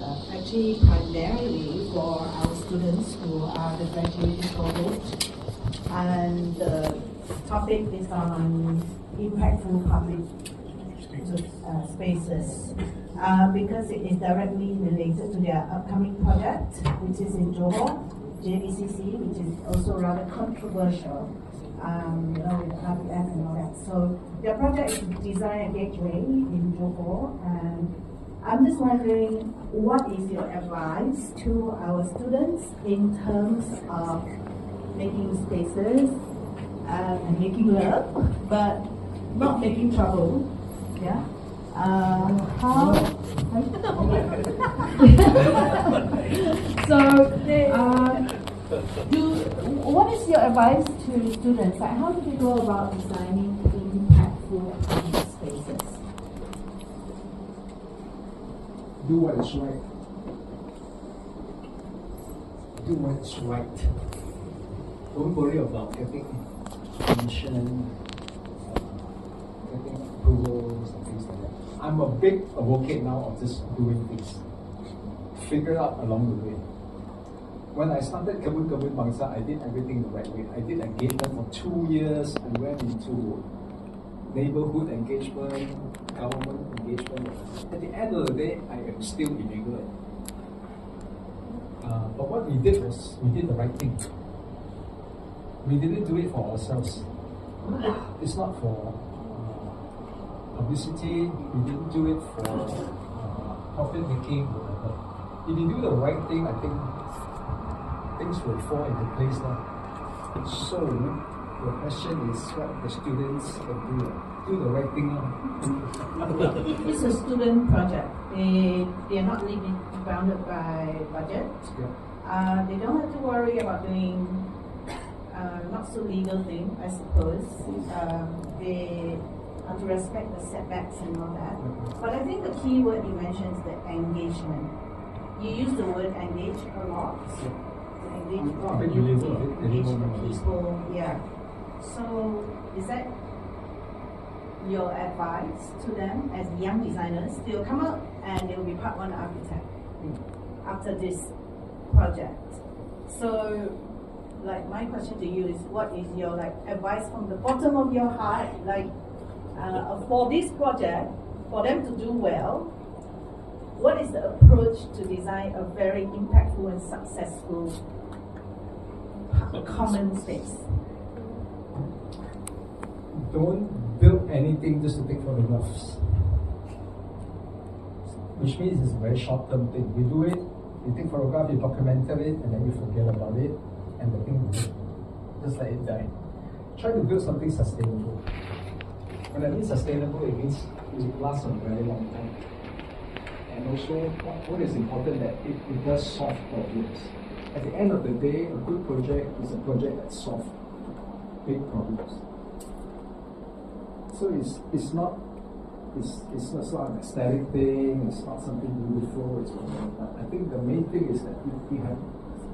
actually primarily for our students who are the graduating cohort, and the topic is on impactful public spaces because it is directly related to their upcoming project, which is in Johor, JVCC, which is also rather controversial, with RPF and all that. So their project is to design a gateway in Johor, and I'm just wondering, what is your advice to our students in terms of making spaces and making love, but not making trouble? Yeah. What is your advice to students? Like, how do they go about designing impactful spaces? Do what is right. Do what is right. Don't worry about getting permission, getting approvals and things like that. I'm a big advocate now of just doing things. Figure it out along the way. When I started Kabun Bangsa, I did everything the right way. I did engagement for 2 years. I went into neighborhood engagement, government engagement. At the end of the day, I am still illegal. But what we did was, we did the right thing. We didn't do it for ourselves. It's not for publicity. We didn't do it for profit making, whatever. If you do the right thing, I think things will fall into place now. So, the question is what the students can do. Do the right thing now. It's a student project. They are not bounded by budget. Yeah. They don't have to worry about doing not so legal thing, I suppose. They have to respect the setbacks and all that. But I think the key word you mentioned is the engagement. You use the word engage a lot. Yeah. Engage the people. Yeah. So is that your advice to them as young designers? They'll come out and they'll be part one architect after this project. So, like, my question to you is, what is your advice from the bottom of your heart, for this project, for them to do well? What is the approach to design a very impactful and successful common space? Don't build anything just to take photographs. Which means it's a very short-term thing. You do it, you take photograph, you document it, and then you forget about it, and the thing just let it die. Try to build something sustainable. When I mean sustainable, it means it lasts a very long time. And also, what is important that it does solve problems. At the end of the day, a good project is a project that solves big problems. So it's not an aesthetic thing. It's not something beautiful. It's I think the main thing is that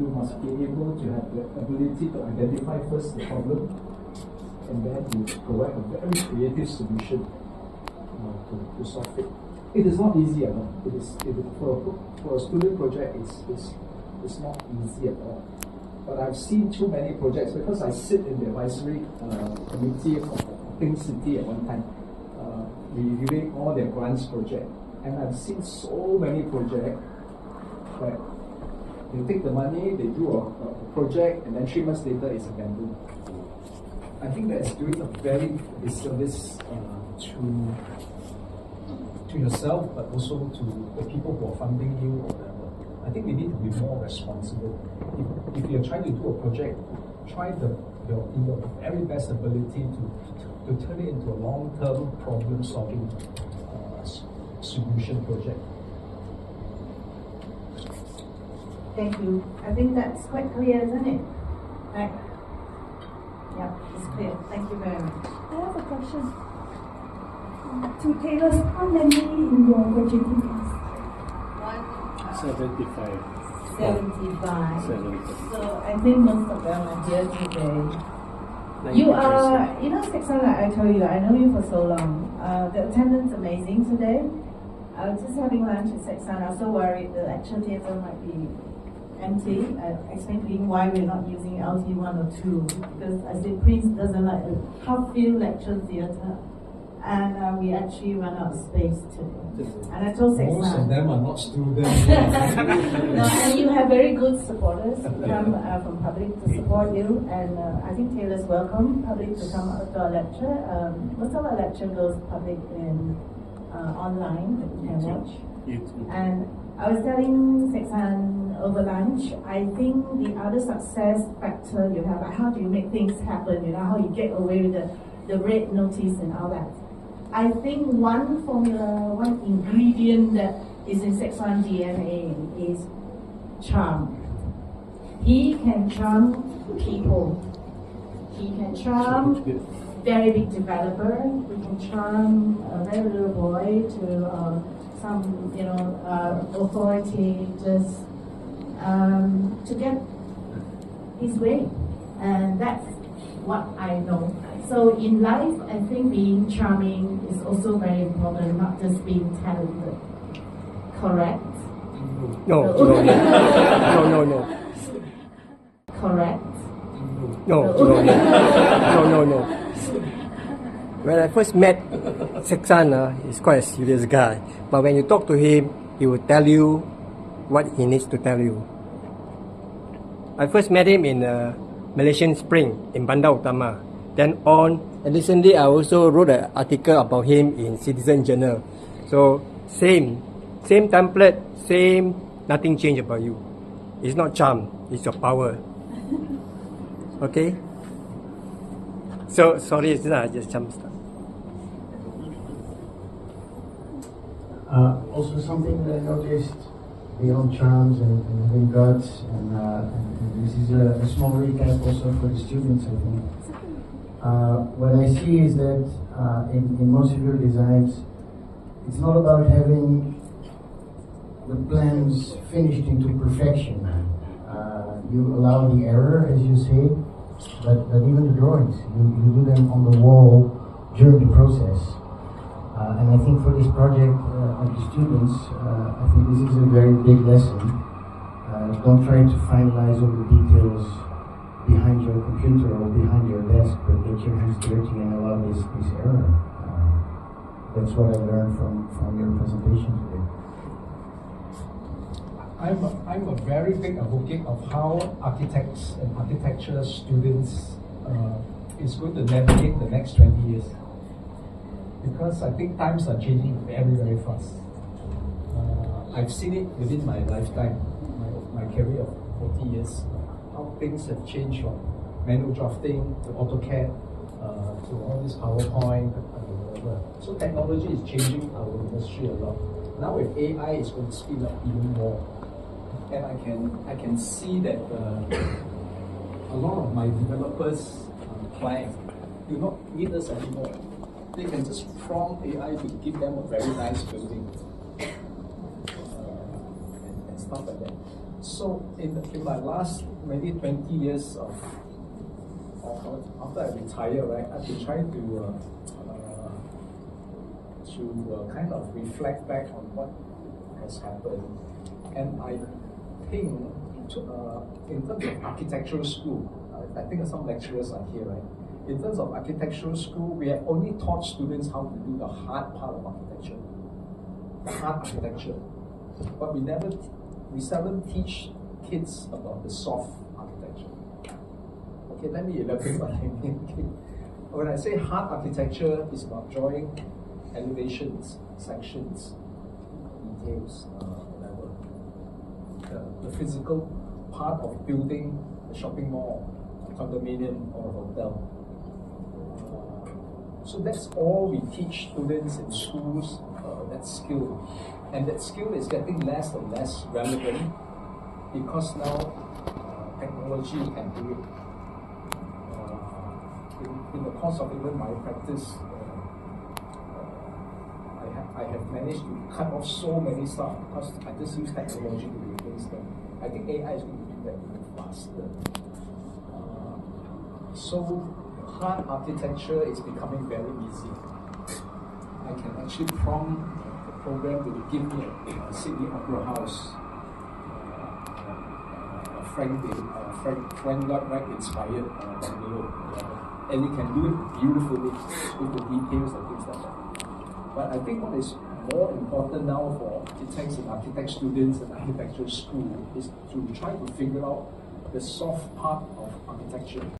you must be able to have the ability to identify first the problem, and then you provide a very creative solution to solve it. It is not easy at all. For a student project, it's not easy at all. But I've seen too many projects because I sit in the advisory committee of Pink City at one time, reviewing all their grants project, and I've seen so many projects where they take the money, they do a project, and then 3 months later it's abandoned. I think that is doing a very disservice to yourself, but also to the people who are funding you or whatever. I think we need to be more responsible. If you're trying to do a project, try your very best ability to turn it into a long-term problem-solving solution project. Thank you. I think that's quite clear, isn't it? Right. Yeah, it's clear. Thank you very much. I have a question. To Taylor, how many in your graduating class? 75. 75. 75. So I think most of them are here today. You are, Seksan, like I told you, I know you for so long. The attendance amazing today. I was just having lunch at Seksan. I was so worried the lecture theatre might be empty. I explained to him why we're not using LT1 or 2, because I said Prince doesn't like a half-filled lecture theatre. And we actually run out of space today. And I told Seksan. Most of them are not students. No, and you have very good supporters come from public to support you. And I think Taylor's welcome public to come out to our lecture. Most of our lecture goes public in online that you can watch. And I was telling Seksan over lunch, I think the other success factor you have, like how do you make things happen, you know, how you get away with the red notice and all that. I think one formula, one ingredient that is in Seksan DNA is charm. He can charm people. He can charm very big developer. He can charm a very little boy to some, you know, authority just to get his way. And that's what I know. So in life, I think being charming is also very important, not just being talented. Correct? No. No. Correct? No. When I first met Seksan, he's quite a serious guy. But when you talk to him, he will tell you what he needs to tell you. I first met him in Malaysian Spring in Bandar Utama. Then and recently I also wrote an article about him in Citizen Journal. So same template, nothing changed about you. It's not charm, it's your power. Okay? So sorry, I just jumped. Also something that I noticed beyond charms and having guts, and this is a small recap also for the students, I think. What I see is that in most of your designs, it's not about having the plans finished into perfection. You allow the error, as you say, but even the drawings, you do them on the wall during the process. And I think for this project of the students, I think this is a very big lesson. Don't try to finalize all the details behind your computer or behind your desk, but get your hands dirty and allow this error. That's what I learned from your presentation today. I'm a very big advocate of how architects and architecture students is going to navigate the next 20 years. Because I think times are changing very, very fast. I've seen it within my lifetime, my career of 40 years, how things have changed from manual drafting to AutoCAD to all this PowerPoint, whatever. So technology is changing our industry a lot. Now with AI, it's going to speed up even more. And I can see that a lot of my developers' clients do not need us anymore. They can just prompt AI to give them a very nice building and stuff like that. So in my last maybe 20 years of after I retire, right, I've been trying to kind of reflect back on what has happened, and I think in terms of architectural school, I think some lecturers are here, right? In terms of architectural school, we have only taught students how to do the hard part of architecture, the hard architecture. But we seldom teach kids about the soft architecture. Okay, let me elaborate what I mean. When I say hard architecture, it's about drawing elevations, sections, details, whatever. The physical part of building a shopping mall, a condominium, or a hotel. So that's all we teach students in schools, that skill. And that skill is getting less and less relevant because now technology can do it. In the course of even my practice, I have managed to cut off so many stuff because I just use technology to replace them. I think AI is going to do that even faster. So hard architecture is becoming very easy. I can actually prompt program to give me a Sydney Opera House. Frank Lloyd Wright inspired bungalow, and he can do it beautifully with the details and things like that. But I think what is more important now for architects and architect students and architecture school is to try to figure out the soft part of architecture.